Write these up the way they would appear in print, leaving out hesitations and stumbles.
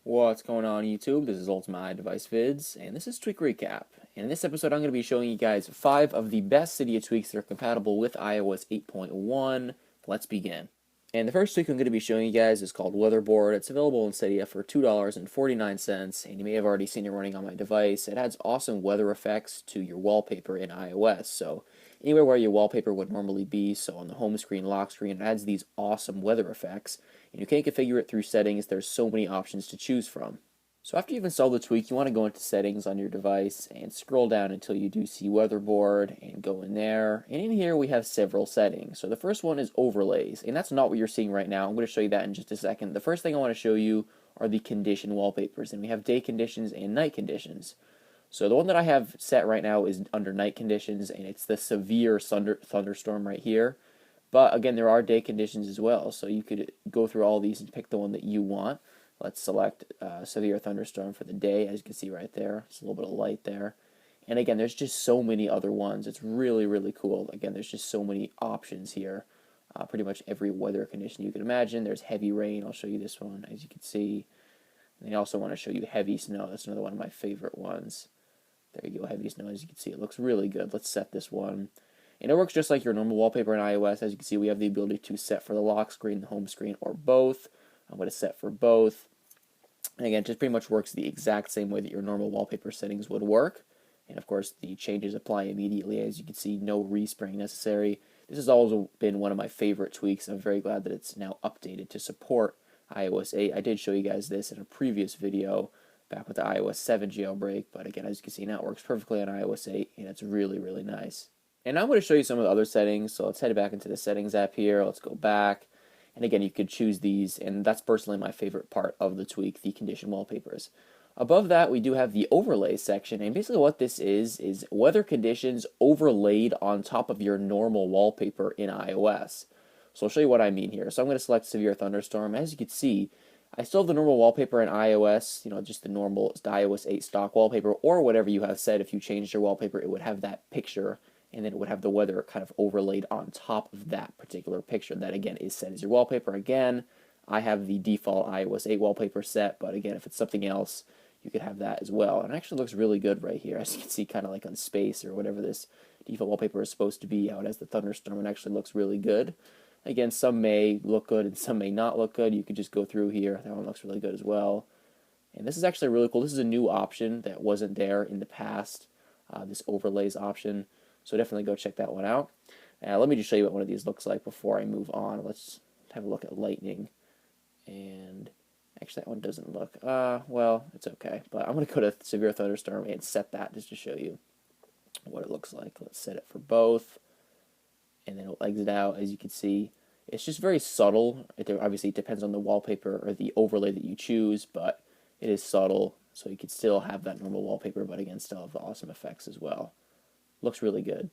What's going on YouTube? This is Ultimate iDevice Vids, and this is Tweak Recap. And in this episode, I'm going to be showing you guys 5 of the best Cydia tweaks that are compatible with iOS 8.1. Let's begin. And the first tweak I'm going to be showing you guys is called WeatherBoard. It's available in Cydia for $2.49, and you may have already seen it running on my device. It adds awesome weather effects to your wallpaper in iOS. So anywhere where your wallpaper would normally be, so on the home screen, lock screen, it adds these awesome weather effects. And you can configure it through settings. There's so many options to choose from. So after you've installed the tweak, you want to go into settings on your device and scroll down until you do see WeatherBoard and go in there. And in here we have several settings. So the first one is overlays, and that's not what you're seeing right now. I'm going to show you that in just a second. The first thing I want to show you are the condition wallpapers, and we have day conditions and night conditions. So the one that I have set right now is under night conditions, and it's the severe thunderstorm right here. But again, there are day conditions as well, so you could go through all these and pick the one that you want. Let's select severe thunderstorm for the day, as you can see right there. It's a little bit of light there. And again, there's just so many other ones. It's really, really cool. Again, there's just so many options here. Pretty much every weather condition you can imagine. There's heavy rain. I'll show you this one, as you can see. And I also want to show you heavy snow. That's another one of my favorite ones. There you go, heavy snow. As you can see, it looks really good. Let's set this one. And it works just like your normal wallpaper in iOS. As you can see, we have the ability to set for the lock screen, the home screen, or both. I'm going to set for both. And again, it just pretty much works the exact same way that your normal wallpaper settings would work. And of course, the changes apply immediately. As you can see, no respring necessary. This has always been one of my favorite tweaks. I'm very glad that it's now updated to support iOS 8. I did show you guys this in a previous video back with the iOS 7 jailbreak. But again, as you can see, now it works perfectly on iOS 8, and it's really, really nice. And now I'm going to show you some of the other settings. So let's head back into the settings app here. Let's go back. And again, you could choose these, and that's personally my favorite part of the tweak, the condition wallpapers. Above that, we do have the overlay section, and basically what this is weather conditions overlaid on top of your normal wallpaper in iOS. So I'll show you what I mean here. So I'm going to select severe thunderstorm. As you can see, I still have the normal wallpaper in iOS, just the normal iOS 8 stock wallpaper, or whatever you have set. If you changed your wallpaper, it would have that picture, and then it would have the weather kind of overlaid on top of that particular picture that, again, is set as your wallpaper. Again, I have the default iOS 8 wallpaper set, but again, if it's something else, you could have that as well. And it actually looks really good right here. As you can see, kind of like on space or whatever this default wallpaper is supposed to be, how it has the thunderstorm. It actually looks really good. Again, some may look good and some may not look good. You could just go through here. That one looks really good as well. And this is actually really cool. This is a new option that wasn't there in the past, this overlays option. So definitely go check that one out. Let me just show you what one of these looks like before I move on. Let's have a look at lightning. And actually that one doesn't look, well, it's okay. But I'm going to go to severe thunderstorm and set that just to show you what it looks like. Let's set it for both. And then it'll exit out. As you can see, it's just very subtle. Obviously, it depends on the wallpaper or the overlay that you choose, but it is subtle. So you could still have that normal wallpaper, but again, still have the awesome effects as well. Looks really good.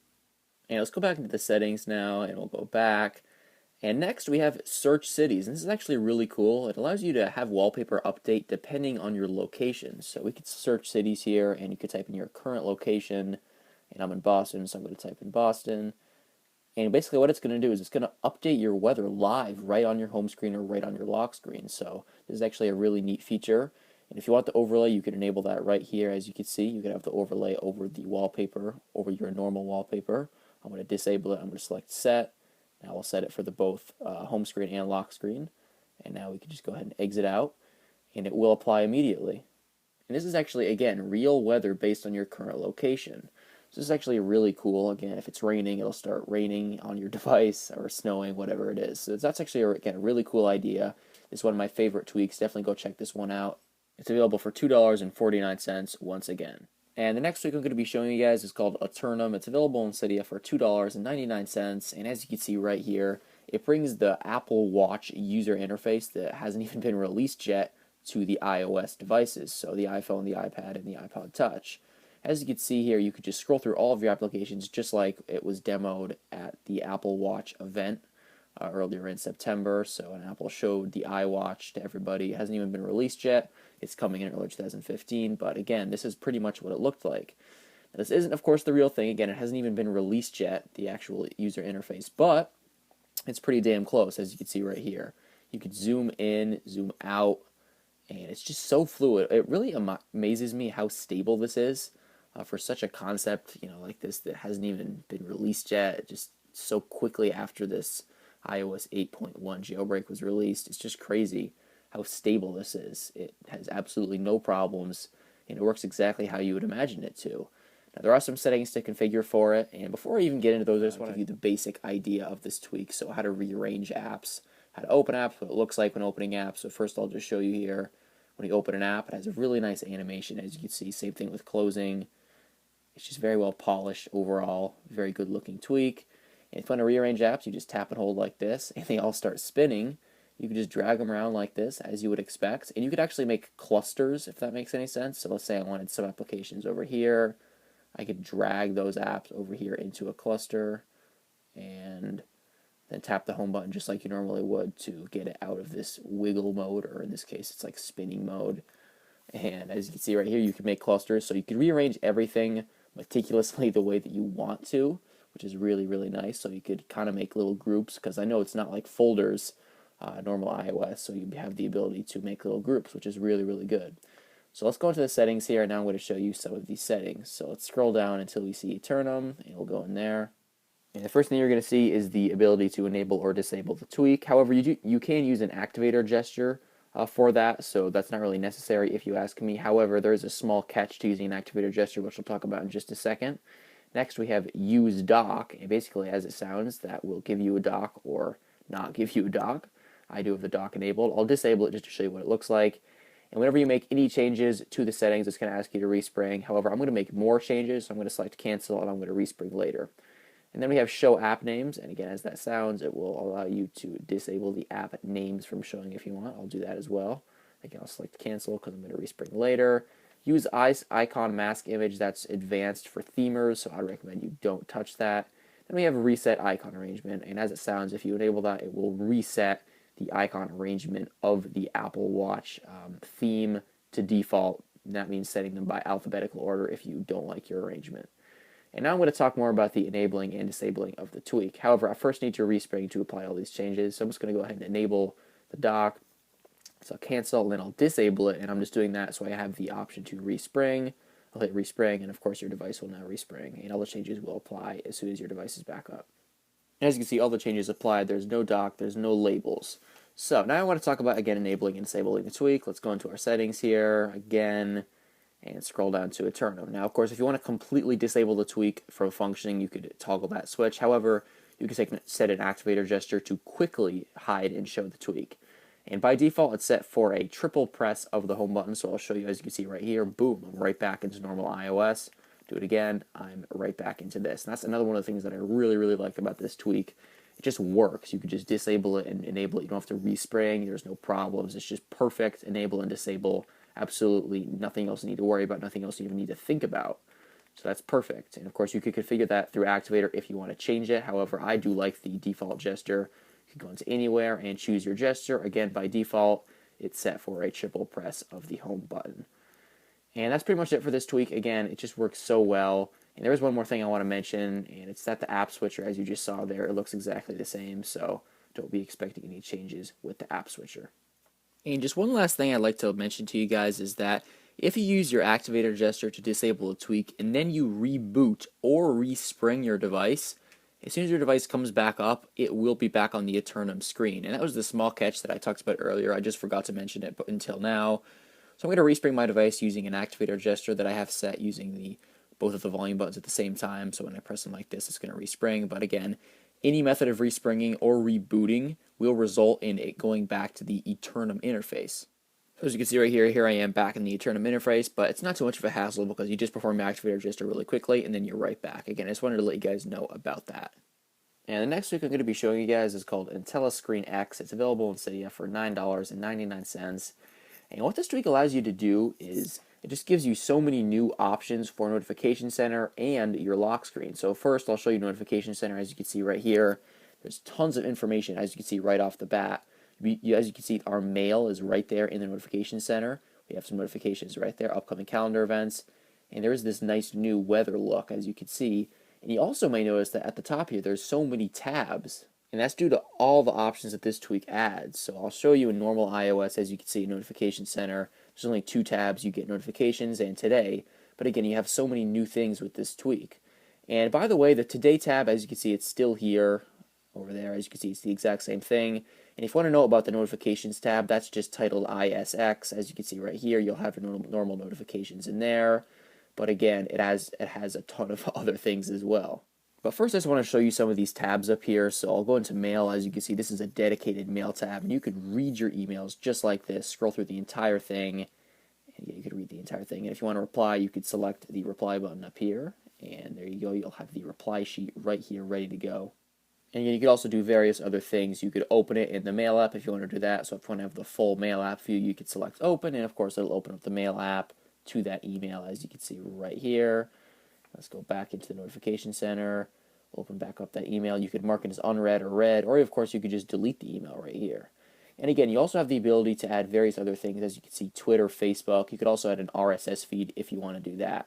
And let's go back into the settings now, and we'll go back. And next we have search cities. And this is actually really cool. It allows you to have wallpaper update depending on your location. So we could search cities here, and you could type in your current location. And I'm in Boston, so I'm going to type in Boston. And basically what it's going to do is it's going to update your weather live right on your home screen or right on your lock screen. So this is actually a really neat feature. And if you want the overlay, you can enable that right here. As you can see, you can have the overlay over the wallpaper, over your normal wallpaper. I'm going to disable it. I'm going to select set. Now I'll set it for the both home screen and lock screen. And now we can just go ahead and exit out, and it will apply immediately. And this is actually, again, real weather based on your current location. So this is actually really cool. Again, if it's raining, it'll start raining on your device, or snowing, whatever it is. So that's actually, again, a really cool idea. It's one of my favorite tweaks. Definitely go check this one out. It's available for $2.49 once again. And the next tweak I'm going to be showing you guys is called Eternum. It's available in Cydia for $2.99. And as you can see right here, it brings the Apple Watch user interface that hasn't even been released yet to the iOS devices. So the iPhone, the iPad, and the iPod Touch. As you can see here, you could just scroll through all of your applications just like it was demoed at the Apple Watch event earlier in September. So when Apple showed the iWatch to everybody, it hasn't even been released yet. It's coming in early 2015, but again, this is pretty much what it looked like. Now, this isn't, of course, the real thing. Again, it hasn't even been released yet, the actual user interface, but it's pretty damn close, as you can see right here. You could zoom in, zoom out, and it's just so fluid. It really amazes me how stable this is for such a concept, like this that hasn't even been released yet. Just so quickly after this iOS 8.1 jailbreak was released, it's just crazy how stable this is. It has absolutely no problems, and it works exactly how you would imagine it to. Now, there are some settings to configure for it, and before I even get into those, I just want to give you the basic idea of this tweak. So how to rearrange apps, how to open apps, what it looks like when opening apps. So first I'll just show you here. When you open an app, it has a really nice animation, as you can see. Same thing with closing. It's just very well polished overall, very good looking tweak. And if you want to rearrange apps, you just tap and hold like this, and they all start spinning. You can just drag them around like this, as you would expect. And you could actually make clusters, if that makes any sense. So let's say I wanted some applications over here. I could drag those apps over here into a cluster and then tap the home button just like you normally would to get it out of this wiggle mode, or in this case it's like spinning mode. And as you can see right here, you can make clusters, so you can rearrange everything meticulously the way that you want to, which is really, really nice. So you could kind of make little groups, because I know it's not like folders, normal iOS, so you have the ability to make little groups, which is really, really good. So let's go into the settings here, and now I'm going to show you some of these settings. So let's scroll down until we see Eternum, and we'll go in there. And the first thing you're going to see is the ability to enable or disable the tweak. However, you can use an activator gesture for that, so that's not really necessary if you ask me. However, there is a small catch to using an activator gesture, which we'll talk about in just a second. Next, we have use dock, and basically, as it sounds, that will give you a dock or not give you a dock. I do have the dock enabled. I'll disable it just to show you what it looks like. And whenever you make any changes to the settings, it's going to ask you to respring. However, I'm going to make more changes, so I'm going to select cancel, and I'm going to respring later. And then we have show app names, and again, as that sounds, it will allow you to disable the app names from showing if you want. I'll do that as well. Again, I'll select cancel because I'm going to respring later. Use icon mask image, that's advanced for themers, so I recommend you don't touch that. Then we have reset icon arrangement, and as it sounds, if you enable that, it will reset the icon arrangement of the Apple Watch theme to default. And that means setting them by alphabetical order if you don't like your arrangement. And now I'm going to talk more about the enabling and disabling of the tweak. However, I first need to respring to apply all these changes. So I'm just going to go ahead and enable the dock. So I'll cancel, and then I'll disable it, and I'm just doing that so I have the option to respring. I'll hit respring, and of course your device will now respring, and all the changes will apply as soon as your device is back up. And as you can see, all the changes applied. There's no dock, there's no labels. So now I want to talk about, again, enabling and disabling the tweak. Let's go into our settings here, again, and scroll down to Eternum. Now, of course, if you want to completely disable the tweak from functioning, you could toggle that switch. However, you can set an activator gesture to quickly hide and show the tweak. And by default, it's set for a triple press of the home button. So I'll show you, as you can see right here, boom, I'm right back into normal iOS. Do it again, I'm right back into this. And that's another one of the things that I really, really like about this tweak. It just works. You can just disable it and enable it. You don't have to respring. There's no problems. It's just perfect. Enable and disable. Absolutely nothing else you need to worry about. Nothing else you even need to think about. So that's perfect. And of course, you could configure that through Activator if you want to change it. However, I do like the default gesture. You can go into anywhere and choose your gesture. Again, by default, it's set for a triple press of the home button. And that's pretty much it for this tweak. Again, it just works so well. And there is one more thing I want to mention, and it's that the app switcher, as you just saw there, it looks exactly the same, so don't be expecting any changes with the app switcher. And just one last thing I'd like to mention to you guys is that if you use your activator gesture to disable a tweak, and then you reboot or respring your device, as soon as your device comes back up, it will be back on the Eternum screen. And that was the small catch that I talked about earlier. I just forgot to mention it until now. So I'm going to respring my device using an activator gesture that I have set using both of the volume buttons at the same time. So when I press them like this, it's going to respring. But again, any method of respringing or rebooting will result in it going back to the Eternum interface. So as you can see right here, here I am back in the Eternum interface, but it's not too much of a hassle because you just perform your activator gesture really quickly and then you're right back. Again, I just wanted to let you guys know about that. And the next tweak I'm going to be showing you guys is called Intelliscreen X. It's available in Cydia for $9.99. And what this tweak allows you to do is it just gives you so many new options for Notification Center and your lock screen. So first, I'll show you Notification Center. As you can see right here, there's tons of information, as you can see right off the bat. As you can see, our mail is right there in the Notification Center. We have some notifications right there, upcoming calendar events. And there is this nice new weather look, as you can see. And you also may notice that at the top here, there's so many tabs. And that's due to all the options that this tweak adds. So I'll show you in normal iOS, as you can see, Notification Center. There's only 2 tabs. You get notifications and today. But again, you have so many new things with this tweak. And by the way, the Today tab, as you can see, it's still here. Over there, as you can see, it's the exact same thing. And if you want to know about the Notifications tab, that's just titled ISX. As you can see right here, you'll have your normal notifications in there. But again, it has a ton of other things as well. But first, I just want to show you some of these tabs up here. So I'll go into Mail. As you can see, this is a dedicated Mail tab, and you could read your emails just like this. Scroll through the entire thing, and yeah, you could read the entire thing. And if you want to reply, you could select the reply button up here, and there you go. You'll have the reply sheet right here ready to go. And you could also do various other things. You could open it in the Mail app if you want to do that. So if you want to have the full Mail app view, you could select Open, and of course, it'll open up the Mail app to that email, as you can see right here. Let's go back into the Notification Center. Open back up that email. You could mark it as unread or read, or of course, you could just delete the email right here. And again, you also have the ability to add various other things. As you can see, Twitter, Facebook. You could also add an RSS feed if you want to do that.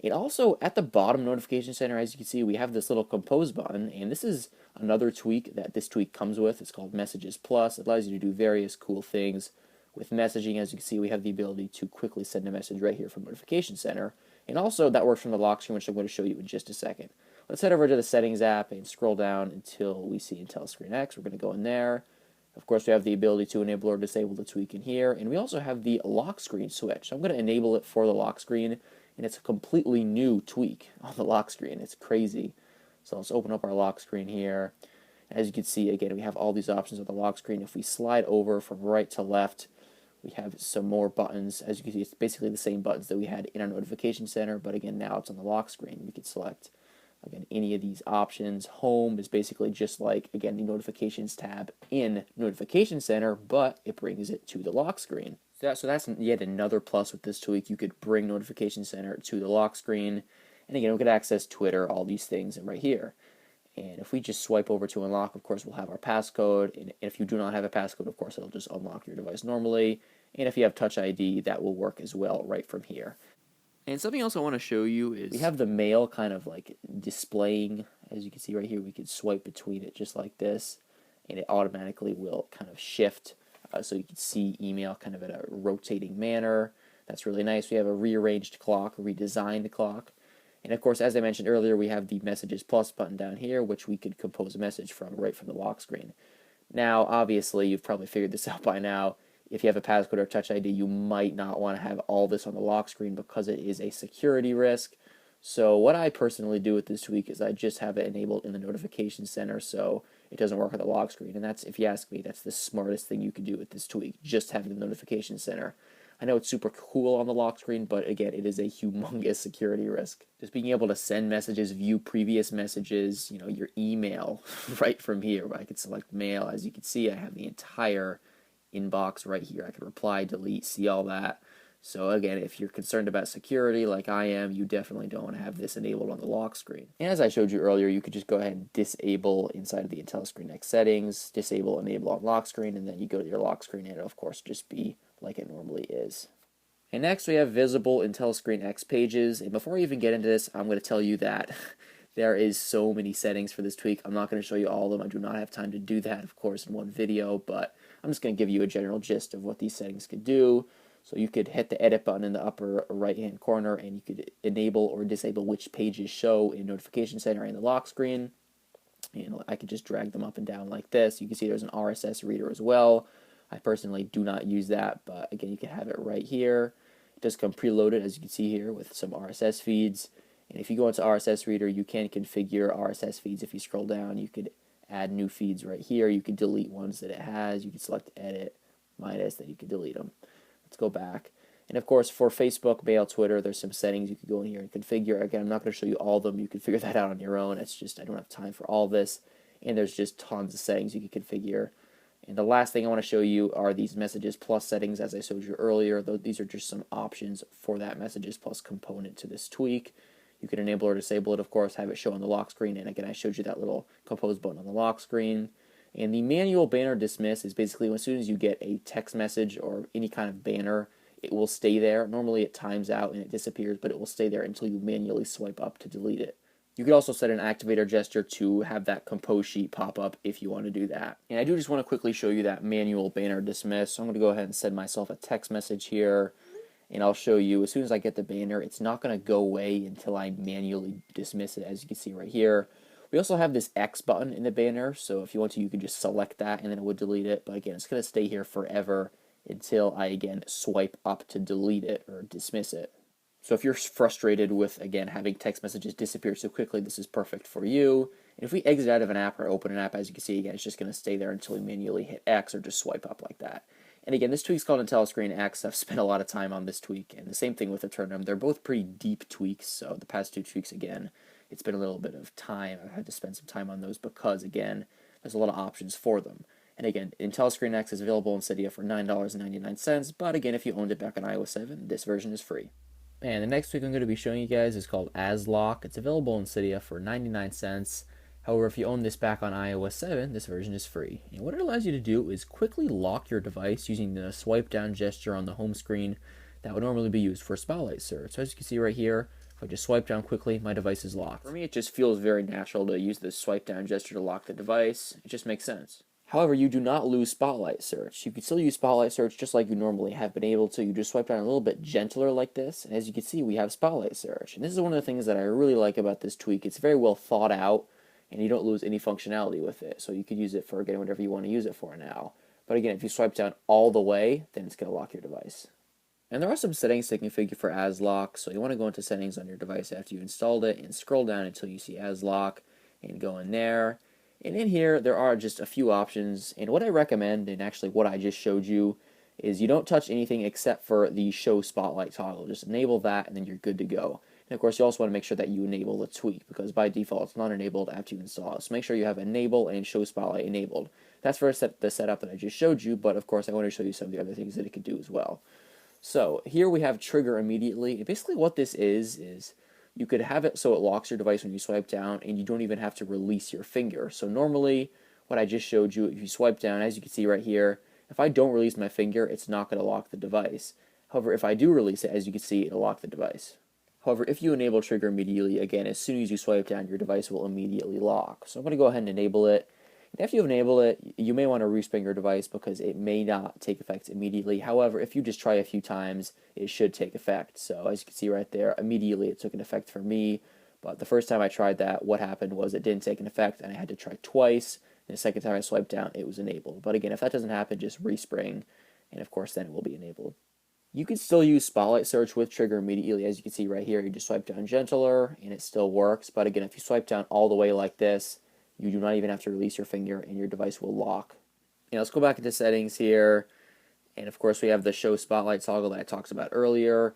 And also, at the bottom Notification Center, as you can see, we have this little Compose button, and this is another tweak that this tweak comes with. It's called Messages Plus. It allows you to do various cool things with messaging. As you can see, we have the ability to quickly send a message right here from Notification Center. And also, that works from the lock screen, which I'm going to show you in just a second. Let's head over to the Settings app and scroll down until we see Intelliscreen X. We're going to go in there. Of course, we have the ability to enable or disable the tweak in here. And we also have the lock screen switch. So I'm going to enable it for the lock screen. And it's a completely new tweak on the lock screen. It's crazy. So let's open up our lock screen here. As you can see, again, we have all these options on the lock screen. If we slide over from right to left, we have some more buttons. As you can see, it's basically the same buttons that we had in our Notification Center, but again, now it's on the lock screen. We can select, again, any of these options. Home is basically just like, again, the Notifications tab in Notification Center, but it brings it to the lock screen. So that's yet another plus with this tweak. You could bring Notification Center to the lock screen. And again, we could access Twitter, all these things right here. And if we just swipe over to unlock, of course, we'll have our passcode. And if you do not have a passcode, of course, it'll just unlock your device normally. And if you have Touch ID, that will work as well right from here. And something else I want to show you is we have the mail kind of like displaying. As you can see right here, we could swipe between it just like this. And it automatically will kind of shift. So you can see email kind of in a rotating manner. That's really nice. We have a rearranged clock, a redesigned clock. And of course, as I mentioned earlier, we have the Messages Plus button down here, which we could compose a message from right from the lock screen. Now, obviously, you've probably figured this out by now. If you have a passcode or Touch ID, you might not want to have all this on the lock screen because it is a security risk. So what I personally do with this tweak is I just have it enabled in the Notification Center so it doesn't work on the lock screen. And that's, if you ask me, that's the smartest thing you can do with this tweak, just having the Notification Center. I know it's super cool on the lock screen, but again, it is a humongous security risk. Just being able to send messages, view previous messages, your email right from here. I could select mail. As you can see, I have the entire inbox right here. I can reply, delete, see all that. So again, if you're concerned about security like I am, you definitely don't want to have this enabled on the lock screen. And as I showed you earlier, you could just go ahead and disable inside of the Intelliscreen X settings, disable, enable on lock screen, and then you go to your lock screen and it'll of course just be like it normally is. And next we have visible Intelliscreen X pages. And before I even get into this, I'm going to tell you that there is so many settings for this tweak. I'm not going to show you all of them. I do not have time to do that, of course, in one video, but I'm just going to give you a general gist of what these settings could do. So you could hit the edit button in the upper right-hand corner, and you could enable or disable which pages show in Notification Center and the lock screen. And I could just drag them up and down like this. You can see there's an RSS reader as well. I personally do not use that, but again, you can have it right here. It does come preloaded, as you can see here, with some RSS feeds. And if you go into RSS Reader, you can configure RSS feeds. If you scroll down, you could add new feeds right here. You could delete ones that it has. You can select Edit, minus, then you can delete them. Let's go back. And of course, for Facebook, Mail, Twitter, there's some settings you could go in here and configure. Again, I'm not going to show you all of them. You can figure that out on your own. It's just I don't have time for all this. And there's just tons of settings you can configure. And the last thing I want to show you are these Messages Plus settings, as I showed you earlier. These are just some options for that Messages Plus component to this tweak. You can enable or disable it, of course, have it show on the lock screen. And again, I showed you that little compose button on the lock screen. And the manual banner dismiss is basically as soon as you get a text message or any kind of banner, it will stay there. Normally it times out and it disappears, but it will stay there until you manually swipe up to delete it. You could also set an activator gesture to have that compose sheet pop up if you want to do that. And I do just want to quickly show you that manual banner dismiss. So I'm going to go ahead and send myself a text message here, and I'll show you as soon as I get the banner, it's not going to go away until I manually dismiss it, as you can see right here. We also have this X button in the banner, so if you want to, you could just select that and then it would delete it. But again, it's going to stay here forever until I, again, swipe up to delete it or dismiss it. So if you're frustrated with, again, having text messages disappear so quickly, this is perfect for you. And if we exit out of an app or open an app, as you can see, again, it's just going to stay there until we manually hit X or just swipe up like that. And again, this tweak's called IntelliScreen X. I've spent a lot of time on this tweak, and the same thing with Eternum. They're both pretty deep tweaks, so the past two tweaks, again, it's been a little bit of time. I've had to spend some time on those because, again, there's a lot of options for them. And again, IntelliScreen X is available in Cydia for $9.99, but again, if you owned it back on iOS 7, this version is free. And the next tweak I'm going to be showing you guys is called Aslock. It's available in Cydia for 99 cents. However, if you own this back on iOS 7, this version is free. And what it allows you to do is quickly lock your device using the swipe down gesture on the home screen that would normally be used for Spotlight search. So as you can see right here, if I just swipe down quickly, my device is locked. For me, it just feels very natural to use the swipe down gesture to lock the device. It just makes sense. However, you do not lose Spotlight search. You can still use Spotlight search just like you normally have been able to. You just swipe down a little bit gentler like this, and as you can see, we have Spotlight search. And this is one of the things that I really like about this tweak. It's very well thought out, and you don't lose any functionality with it. So you could use it for, again, whatever you want to use it for now. But again, if you swipe down all the way, then it's going to lock your device. And there are some settings to configure for Aslock. So you want to go into settings on your device after you installed it and scroll down until you see Aslock and go in there. And in here, there are just a few options. And what I recommend, and actually what I just showed you, is you don't touch anything except for the show spotlight toggle. Just enable that and then you're good to go. And of course, you also want to make sure that you enable the tweak because by default, it's not enabled after you install it. So make sure you have enable and show spotlight enabled. That's for the setup that I just showed you, but of course, I want to show you some of the other things that it could do as well. So here we have trigger immediately. And basically what this is you could have it so it locks your device when you swipe down and you don't even have to release your finger. So normally, what I just showed you, if you swipe down, as you can see right here, if I don't release my finger, it's not going to lock the device. However, if I do release it, as you can see, it'll lock the device. However, if you enable trigger immediately, again, as soon as you swipe down, your device will immediately lock. So I'm going to go ahead and enable it. And after you enable it, you may want to respring your device because it may not take effect immediately. However, if you just try a few times, it should take effect. So as you can see right there, immediately it took an effect for me. But the first time I tried that, what happened was it didn't take an effect, and I had to try twice. And the second time I swiped down, it was enabled. But again, if that doesn't happen, just respring, and of course, then it will be enabled. You can still use Spotlight Search with trigger immediately. As you can see right here, you just swipe down gentler, and it still works. But again, if you swipe down all the way like this, you do not even have to release your finger, and your device will lock. And let's go back into settings here. And of course, we have the show spotlight toggle that I talked about earlier.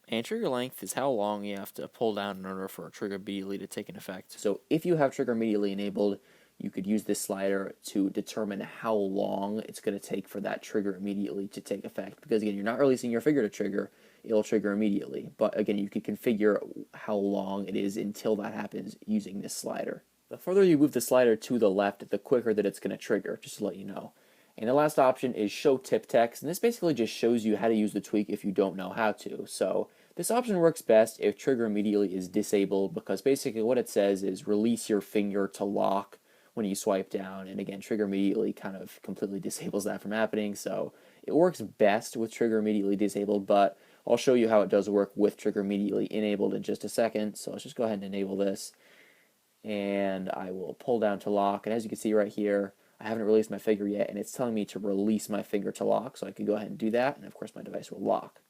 And trigger length is how long you have to pull down in order for a trigger immediately to take an effect. So if you have trigger immediately enabled, you could use this slider to determine how long it's going to take for that trigger immediately to take effect. Because again, you're not releasing your finger to trigger, it'll trigger immediately. But again, you can configure how long it is until that happens using this slider. The further you move the slider to the left, the quicker that it's going to trigger, just to let you know. And the last option is show tip text, and this basically just shows you how to use the tweak if you don't know how to. So this option works best if trigger immediately is disabled, because basically what it says is release your finger to lock when you swipe down, and again, trigger immediately kind of completely disables that from happening. So it works best with trigger immediately disabled, but I'll show you how it does work with trigger immediately enabled in just a second. So let's just go ahead and enable this, and I will pull down to lock, and as you can see right here, I haven't released my finger yet, and it's telling me to release my finger to lock, so I can go ahead and do that, and of course my device will lock.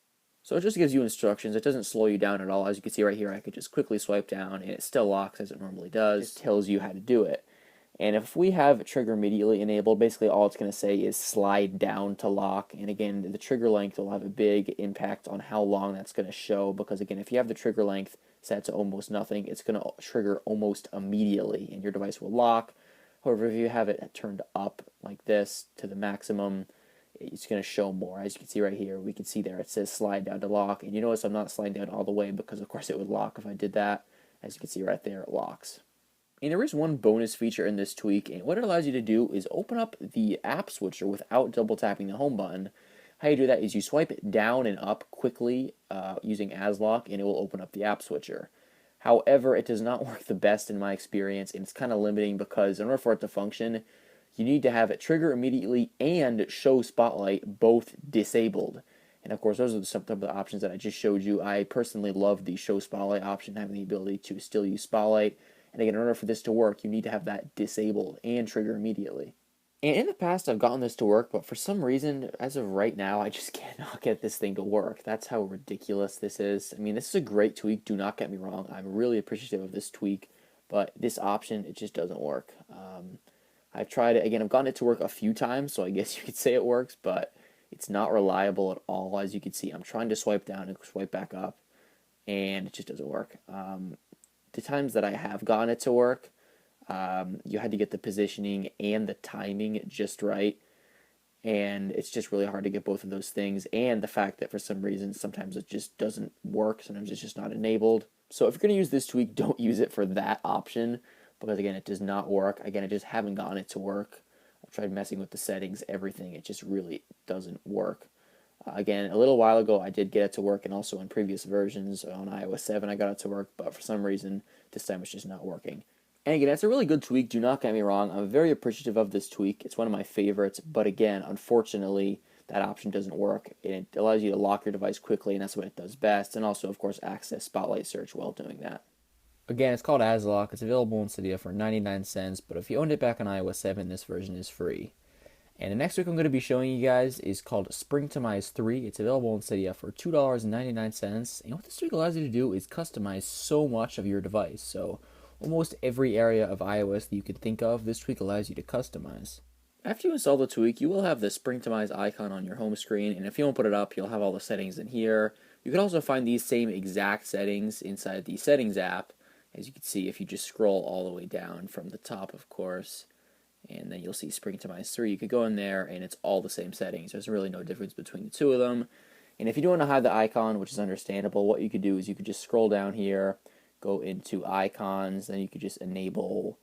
So it just gives you instructions. It doesn't slow you down at all. As you can see right here, I could just quickly swipe down, and it still locks as it normally does. It tells you how to do it. And if we have trigger immediately enabled, basically all it's going to say is slide down to lock, and again, the trigger length will have a big impact on how long that's going to show, because again, if you have the trigger length set to almost nothing, it's going to trigger almost immediately, and your device will lock. However, if you have it turned up like this to the maximum, it's going to show more. As you can see right here, we can see there it says slide down to lock. And you notice I'm not sliding down all the way because, of course, it would lock if I did that. As you can see right there, it locks. And there is one bonus feature in this tweak, and what it allows you to do is open up the app switcher without double tapping the home button. How you do that is you swipe it down and up quickly using Aslock, and it will open up the app switcher. However, it does not work the best in my experience, and it's kind of limiting because in order for it to function, you need to have it trigger immediately and show spotlight both disabled. And of course, those are some of the options that I just showed you. I personally love the show spotlight option, having the ability to still use spotlight. And again, in order for this to work, you need to have that disabled and trigger immediately. And in the past, I've gotten this to work, but for some reason, as of right now, I just cannot get this thing to work. That's how ridiculous this is. I mean, this is a great tweak, do not get me wrong. I'm really appreciative of this tweak, but this option, it just doesn't work. I've tried it, again, I've gotten it to work a few times, so I guess you could say it works, but it's not reliable at all. As you can see, I'm trying to swipe down and swipe back up, and it just doesn't work. The times that I have gotten it to work, you had to get the positioning and the timing just right, and it's just really hard to get both of those things, and the fact that for some reason sometimes it just doesn't work, sometimes it's just not enabled. So if you're going to use this tweak, don't use it for that option, because again, it does not work. Again, I just haven't gotten it to work. I've tried messing with the settings, everything, it just really doesn't work. Again, a little while ago I did get it to work, and also in previous versions on iOS 7 I got it to work, but for some reason this time it's just not working. And again, it's a really good tweak, do not get me wrong. I'm very appreciative of this tweak. It's one of my favorites, but again, unfortunately, that option doesn't work. It allows you to lock your device quickly, and that's what it does best, and also, of course, access Spotlight Search while doing that. Again, it's called Aslock. It's available in Cydia for 99 cents, but if you owned it back on iOS 7, this version is free. And the next tweak I'm going to be showing you guys is called Springtomize 3. It's available in Cydia for $2.99, and what this tweak allows you to do is customize so much of your device. So almost every area of iOS that you could think of, this tweak allows you to customize. After you install the tweak, you will have the Springtomize icon on your home screen, and if you don't put it up, you'll have all the settings in here. You can also find these same exact settings inside the Settings app, as you can see if you just scroll all the way down from the top, of course, and then you'll see Springtomize 3. You could go in there, and it's all the same settings. There's really no difference between the two of them. And if you don't want to hide the icon, which is understandable, what you could do is you could just scroll down here, go into icons, then you could just enable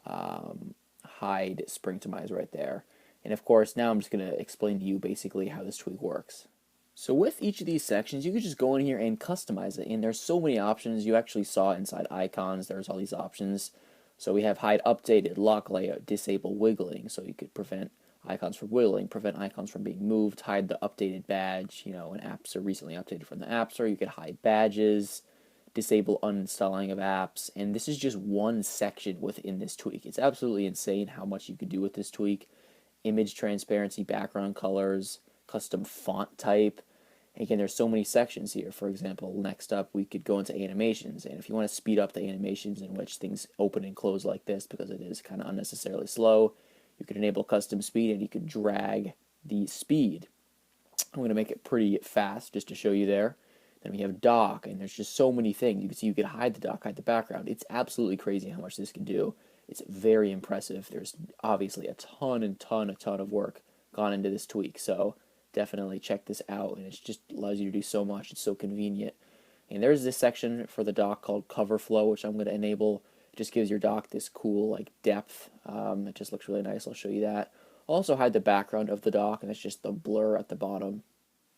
hide Springtomize right there. And of course, now I'm just going to explain to you basically how this tweak works. So with each of these sections, you could just go in here and customize it. And there's so many options. You actually saw inside icons, there's all these options. So we have hide updated, lock layout, disable wiggling. So you could prevent icons from wiggling, prevent icons from being moved, hide the updated badge, you know, when apps are recently updated from the App Store. You could hide badges, disable uninstalling of apps, and this is just one section within this tweak. It's absolutely insane how much you could do with this tweak. Image transparency, background colors, custom font type. Again, there's so many sections here. For example, next up we could go into animations, and if you want to speed up the animations in which things open and close like this because it is kind of unnecessarily slow, you could enable custom speed, and you could drag the speed. I'm going to make it pretty fast just to show you there. Then we have dock, and there's just so many things. You can see you could hide the dock, hide the background. It's absolutely crazy how much this can do. It's very impressive. There's obviously a ton of work gone into this tweak, so definitely check this out, and it just allows you to do so much. It's so convenient. And there's this section for the dock called cover flow, which I'm going to enable. It just gives your dock this cool like depth. It just looks really nice. I'll show you that. I'll also hide the background of the dock, and it's just the blur at the bottom.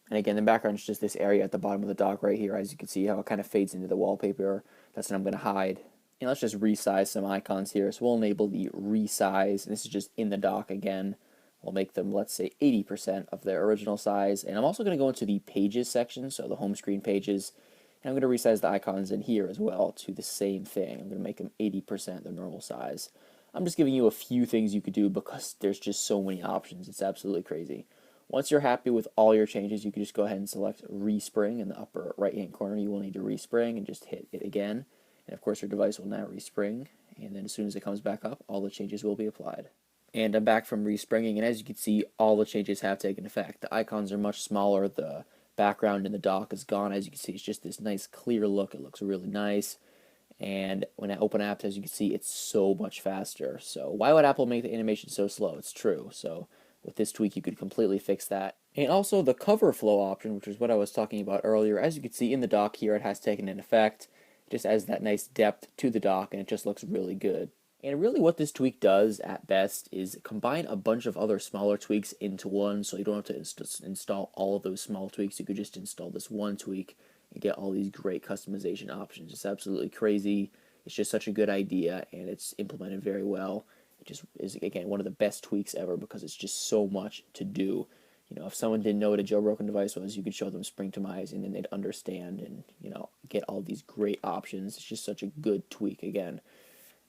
And again, the background is just this area at the bottom of the dock right here. As you can see how it kind of fades into the wallpaper. That's what I'm going to hide. And let's just resize some icons here. So we'll enable the resize. And this is just in the dock again. We'll make them, let's say, 80% of their original size. And I'm also going to go into the pages section, so the home screen pages. And I'm going to resize the icons in here as well to the same thing. I'm going to make them 80% their normal size. I'm just giving you a few things you could do because there's just so many options. It's absolutely crazy. Once you're happy with all your changes, you can just go ahead and select respring in the upper right-hand corner. You will need to respring and just hit it again. And of course, your device will now respring. And then as soon as it comes back up, all the changes will be applied. And I'm back from respringing, and as you can see, all the changes have taken effect. The icons are much smaller. The background in the dock is gone. As you can see, it's just this nice clear look. It looks really nice. And when I open apps, as you can see, it's so much faster. So why would Apple make the animation so slow? It's true. So with this tweak, you could completely fix that. And also the cover flow option, which is what I was talking about earlier. As you can see in the dock here, it has taken an effect. It just adds that nice depth to the dock, and it just looks really good. And really what this tweak does at best is combine a bunch of other smaller tweaks into one, so you don't have to install all of those small tweaks. You could just install this one tweak and get all these great customization options. It's absolutely crazy. It's just such a good idea, and it's implemented very well. It just is, again, one of the best tweaks ever because it's just so much to do. If someone didn't know what a jailbroken device was, you could show them Springtomize, and then they'd understand and, get all these great options. It's just such a good tweak, again.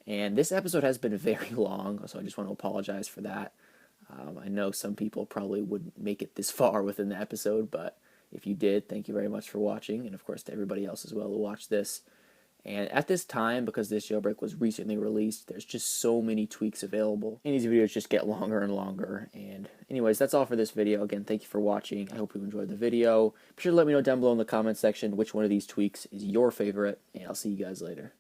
And this episode has been very long, so I just want to apologize for that. I know some people probably wouldn't make it this far within the episode, but if you did, thank you very much for watching, and of course to everybody else as well who watched this. And at this time, because this jailbreak was recently released, there's just so many tweaks available. And these videos just get longer and longer. And anyways, that's all for this video. Again, thank you for watching. I hope you enjoyed the video. Be sure to let me know down below in the comment section which one of these tweaks is your favorite, and I'll see you guys later.